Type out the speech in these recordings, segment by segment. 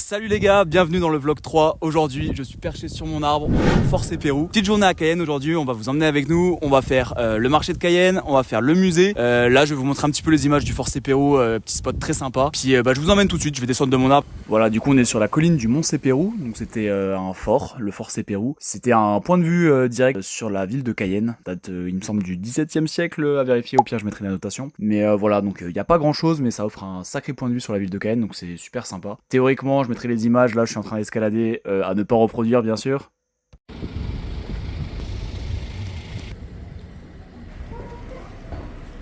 Salut les gars, bienvenue dans le vlog 3. Aujourd'hui, je suis perché sur mon arbre au Force Pérou. Petite journée à Cayenne aujourd'hui, on va vous emmener avec nous. On va faire le marché de Cayenne, on va faire le musée. Là, je vais vous montrer un petit peu les images du Force Pérou, petit spot très sympa. Puis je vous emmène tout de suite, je vais descendre de mon arbre. Voilà, du coup, on est sur la colline du Mont Pérou. Donc c'était un fort, le Force Pérou. C'était un point de vue direct sur la ville de Cayenne. Date, il me semble, du XVIIe siècle, à vérifier. Au pire, je mettrai la notation. Mais voilà, donc il n'y a pas grand chose, mais ça offre un sacré point de vue sur la ville de Cayenne. Donc c'est super sympa. Théoriquement, je mettrai les images. Là, je suis en train d'escalader, à ne pas reproduire, bien sûr.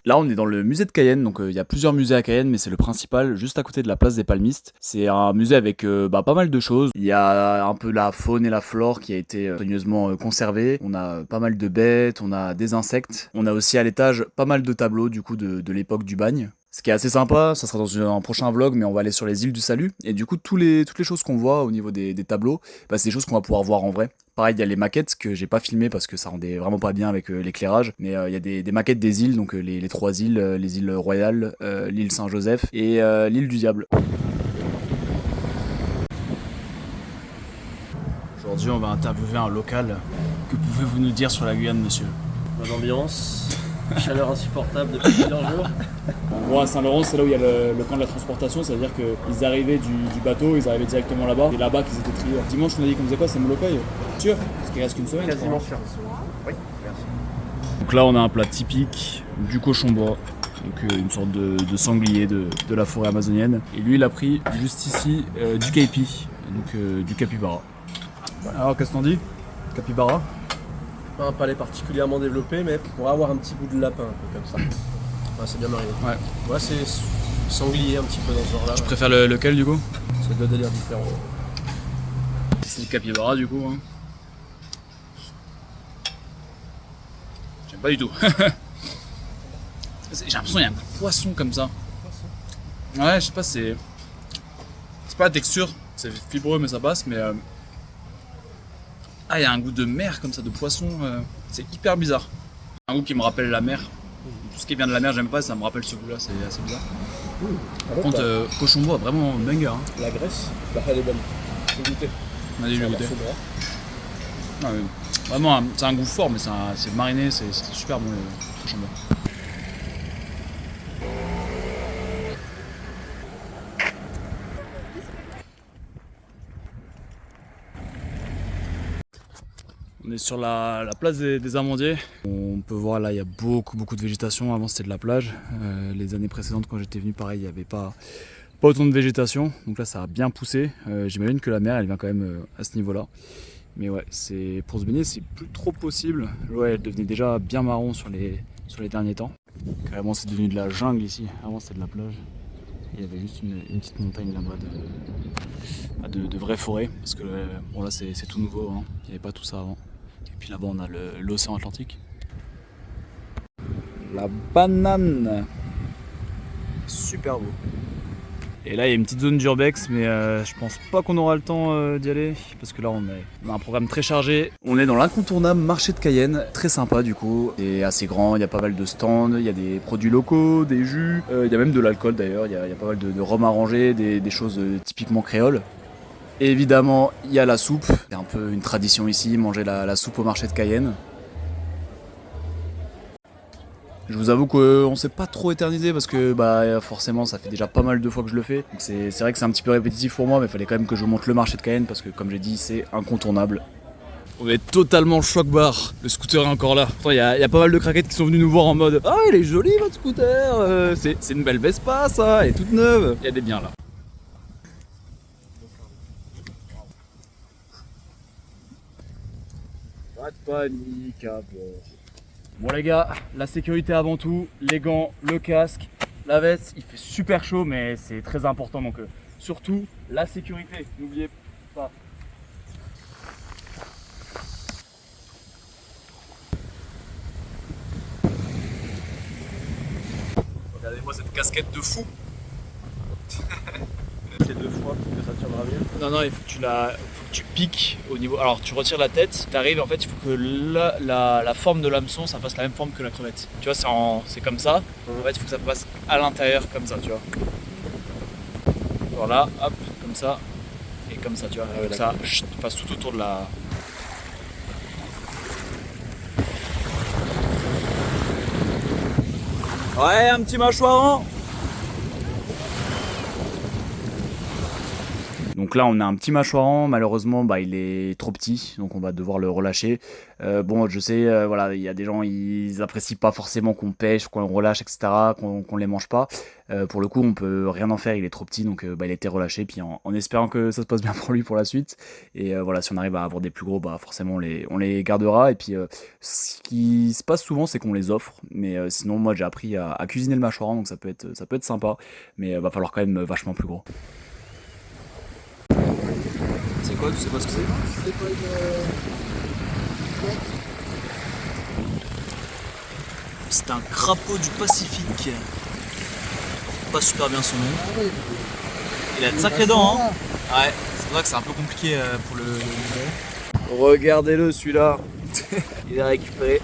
Là, on est dans le musée de Cayenne, donc il y a plusieurs musées à Cayenne, mais c'est le principal, juste à côté de la place des Palmistes. C'est un musée avec pas mal de choses. Il y a un peu la faune et la flore qui a été soigneusement conservée. On a pas mal de bêtes, on a des insectes. On a aussi à l'étage pas mal de tableaux du coup de l'époque du bagne. Ce qui est assez sympa, ça sera dans un prochain vlog, mais on va aller sur les îles du Salut. Et du coup, toutes les choses qu'on voit au niveau des tableaux, c'est des choses qu'on va pouvoir voir en vrai. Pareil, il y a les maquettes que j'ai pas filmées parce que ça rendait vraiment pas bien avec l'éclairage. Mais il y a des maquettes des îles, donc les trois îles, les îles Royales, l'île Saint-Joseph et l'île du Diable. Aujourd'hui, on va interviewer un local. Que pouvez-vous nous dire sur la Guyane, monsieur? Bonne ambiance, chaleur insupportable depuis plusieurs jours. En gros, à Saint-Laurent, c'est là où il y a le camp de la transportation, c'est-à-dire qu'ils arrivaient du bateau, ils arrivaient directement là-bas, et là-bas qu'ils étaient triés. Dimanche, on a dit qu'on faisait quoi? C'est Molokai? Sûr? Parce qu'il reste qu'une semaine. Quasiment sûr. Oui, merci. Donc là, on a un plat typique du cochon-bois, donc une sorte de sanglier de la forêt amazonienne. Et lui, il a pris juste ici du caipi, donc du capybara. Alors, qu'est-ce qu'on dit? Capybara? Pas un palais particulièrement développé, mais pour avoir un petit bout de lapin, un peu comme ça. Ouais, c'est bien marié. Ouais. Moi, c'est sanglier un petit peu dans ce genre-là. Tu préfères lequel du coup? C'est deux délires différents. C'est le capybara du coup. Hein. J'aime pas du tout. J'ai l'impression qu'il y a un goût de poisson comme ça. Ouais, je sais pas, c'est pas la texture, c'est fibreux mais ça passe, mais il y a un goût de mer comme ça, de poisson, c'est hyper bizarre. Un goût qui me rappelle la mer. Tout ce qui vient de la mer, j'aime pas, ça me rappelle ce goût-là, c'est assez bizarre. Par contre, cochon-bois, vraiment banger. Hein. La graisse, elle est bonne. J'ai goûté. On a déjà goûté. Ah, oui. Vraiment, c'est un goût fort, mais c'est mariné, c'est super bon le cochon-bois. On est sur la place des amandiers. On peut voir là, il y a beaucoup de végétation. Avant, c'était de la plage. Les années précédentes, quand j'étais venu, pareil, il n'y avait pas autant de végétation. Donc là, ça a bien poussé. J'imagine que la mer, elle vient quand même à ce niveau-là. Mais ouais, pour se baigner, c'est plus trop possible. L'eau, elle devenait déjà bien marron sur les derniers temps. Carrément, c'est devenu de la jungle ici. Avant, c'était de la plage. Il y avait juste une petite montagne là-bas de vraies forêts. Parce que bon, là, c'est tout nouveau. Hein. Il n'y avait pas tout ça avant. Et puis là-bas, on a l'océan Atlantique. La banane. Super beau. Et là, il y a une petite zone d'urbex, mais je pense pas qu'on aura le temps d'y aller. Parce que là, on a un programme très chargé. On est dans l'incontournable marché de Cayenne. Très sympa du coup. C'est assez grand, il y a pas mal de stands, il y a des produits locaux, des jus. Il y a même de l'alcool d'ailleurs. Il y a pas mal de rhum arrangé, des choses typiquement créoles. Et évidemment, il y a la soupe. C'est un peu une tradition ici, manger la soupe au marché de Cayenne. Je vous avoue qu'on s'est pas trop éternisé parce que forcément ça fait déjà pas mal de fois que je le fais. Donc c'est vrai que c'est un petit peu répétitif pour moi, mais il fallait quand même que je vous montre le marché de Cayenne parce que comme j'ai dit, c'est incontournable. On est totalement choc-barre, le scooter est encore là. Il y a pas mal de craquettes qui sont venus nous voir en mode « Ah, il est joli votre scooter, c'est une belle Vespa ça, elle est toute neuve ». Il y a des biens là. Pas de panique à bord. Bon les gars, la sécurité avant tout, les gants, le casque, la veste, il fait super chaud mais c'est très important donc surtout la sécurité, n'oubliez pas. Regardez-moi cette casquette de fou. C'est 2 fois pour que ça tiendra bien. Non, il faut que tu piques au niveau. Alors tu retires la tête, tu arrives, en fait il faut que la forme de l'hameçon ça fasse la même forme que la crevette. Tu vois, c'est comme ça. En fait il faut que ça passe à l'intérieur comme ça, tu vois. Voilà, hop, comme ça. Et comme ça, tu vois, ouais, ça passe tout autour de la... Ouais, un petit mâchoiron. Donc là on a un petit mâchoiron, malheureusement bah, il est trop petit, donc on va devoir le relâcher. Bon je sais, voilà, il y a des gens ils apprécient pas forcément qu'on pêche, qu'on relâche, etc., qu'on les mange pas. Pour le coup on peut rien en faire, il est trop petit, donc bah, il a été relâché, puis en espérant que ça se passe bien pour lui pour la suite. Et voilà, si on arrive à avoir des plus gros, bah forcément on les gardera. Et puis ce qui se passe souvent c'est qu'on les offre, mais sinon moi j'ai appris à cuisiner le mâchoiron, donc ça peut être sympa, mais va falloir quand même vachement plus gros. C'est quoi? Tu sais pas ce que c'est? C'est pas une. C'est un crapaud du Pacifique. Pas super bien son nom. Ah oui. Il a de sacrées dents, hein. Ouais, c'est vrai que c'est un peu compliqué pour le... Regardez-le celui-là. Il a récupéré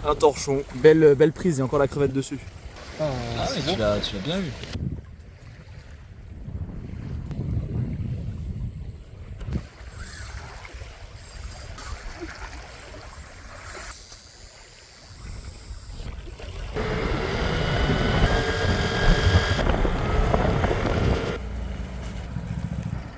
un torchon. Belle prise, il y a encore la crevette dessus. Ah, ouais, tu l'as bien vu.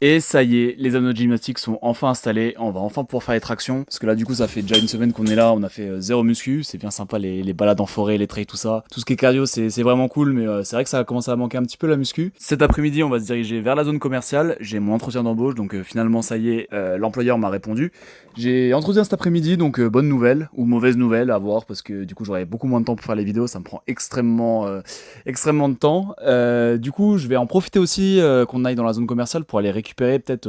Et ça y est, les anneaux de gymnastique sont enfin installés, on va enfin pouvoir faire les tractions, parce que là du coup ça fait déjà une semaine qu'on est là, on a fait zéro muscu, c'est bien sympa les balades en forêt, les trails, tout ça. Tout ce qui est cardio c'est vraiment cool, mais c'est vrai que ça a commencé à manquer un petit peu la muscu. Cet après-midi on va se diriger vers la zone commerciale, j'ai mon entretien d'embauche, donc finalement ça y est, l'employeur m'a répondu. J'ai entretien cet après-midi, donc bonne nouvelle, ou mauvaise nouvelle à voir, parce que du coup j'aurai beaucoup moins de temps pour faire les vidéos, ça me prend extrêmement de temps. Du coup je vais en profiter aussi qu'on aille dans la zone commerciale pour aller récupérer peut-être,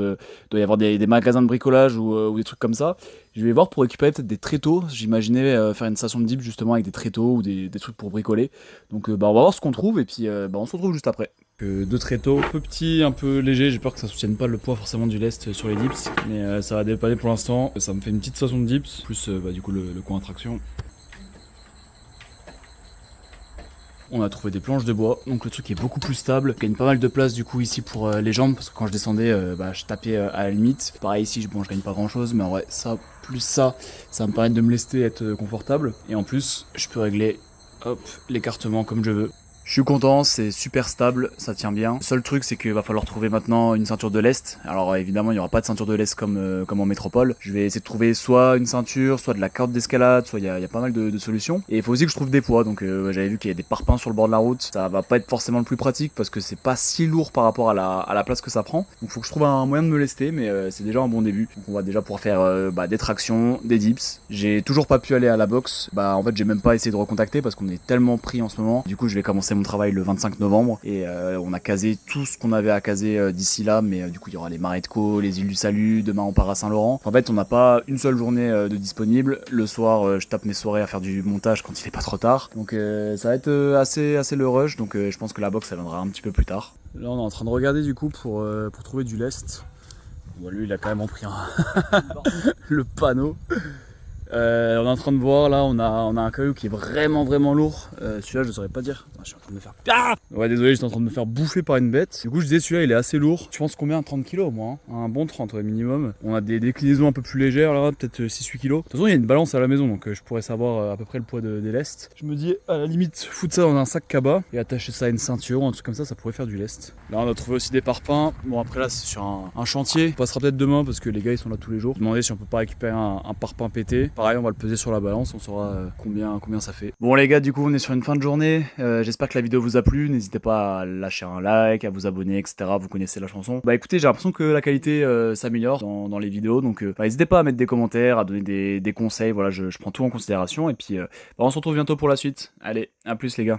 doit y avoir des magasins de bricolage ou des trucs comme ça. Je vais voir pour récupérer peut-être des tréteaux. J'imaginais faire une station de dip justement avec des tréteaux ou des trucs pour bricoler. Donc bah, on va voir ce qu'on trouve et puis bah, on se retrouve juste après. Deux tréteaux, un peu petits, un peu légers. J'ai peur que ça soutienne pas le poids forcément du lest sur les dips, mais ça va dépanner pour l'instant. Ça me fait une petite station de dips, plus bah, du coup le coin à traction. On a trouvé des planches de bois, donc le truc est beaucoup plus stable. Il gagne pas mal de place du coup ici pour les jambes, parce que quand je descendais, bah, je tapais à la limite. Pareil ici, bon, je gagne pas grand chose, mais en vrai, ça, plus ça va me permettre de me lester, être confortable. Et en plus, je peux régler, hop, l'écartement comme je veux. Je suis content, c'est super stable, ça tient bien. Le seul truc, c'est qu'il va falloir trouver maintenant une ceinture de lest. Alors évidemment, il n'y aura pas de ceinture de lest comme en métropole. Je vais essayer de trouver soit une ceinture, soit de la corde d'escalade, soit il y a pas mal de solutions. Et il faut aussi que je trouve des poids, donc j'avais vu qu'il y a des parpaings sur le bord de la route. Ça va pas être forcément le plus pratique parce que c'est pas si lourd par rapport à la place que ça prend. Donc il faut que je trouve un moyen de me lester, mais c'est déjà un bon début. Donc on va déjà pouvoir faire bah, des tractions, des dips. J'ai toujours pas pu aller à la boxe. Bah en fait, j'ai même pas essayé de recontacter parce qu'on est tellement pris en ce moment. Du coup, je vais commencer mon travail le 25 novembre et on a casé tout ce qu'on avait à caser d'ici là, mais du coup il y aura les Marais de Caux, les îles du Salut, demain on part à Saint-Laurent. En fait on n'a pas une seule journée de disponible. Le soir je tape mes soirées à faire du montage quand il est pas trop tard, donc ça va être assez le rush, donc je pense que la boxe ça viendra un petit peu plus tard. Là on est en train de regarder du coup pour trouver du lest. Bon, lui il a quand même pris le panneau. On est en train de voir là, on a un caillou qui est vraiment lourd. Celui-là je saurais pas dire. Je suis en train de me faire... Ah ouais désolé, j'étais en train de me faire bouffer par une bête. Du coup je disais celui-là il est assez lourd. Tu penses combien? 30 kg au moins, hein. Un bon 30 ouais, minimum. On a des déclinaisons un peu plus légères là, peut-être 6-8 kg. De toute façon il y a une balance à la maison, donc je pourrais savoir à peu près le poids des lestes. Je me dis à la limite foutre ça dans un sac cabas et attacher ça à une ceinture ou un truc comme ça pourrait faire du lest. Là on a trouvé aussi des parpaings. Bon après là c'est sur un chantier. On passera peut-être demain parce que les gars ils sont là tous les jours. Je me demandais si on peut pas récupérer un parpaing pété. Pareil on va le peser sur la balance, on saura combien ça fait. Bon les gars, du coup on est sur une fin de journée, j'espère que la vidéo vous a plu, n'hésitez pas à lâcher un like, à vous abonner, etc. Vous connaissez la chanson. Bah écoutez, j'ai l'impression que la qualité s'améliore dans les vidéos, donc bah, n'hésitez pas à mettre des commentaires, à donner des conseils, voilà, je prends tout en considération, et puis bah, on se retrouve bientôt pour la suite. Allez, à plus les gars.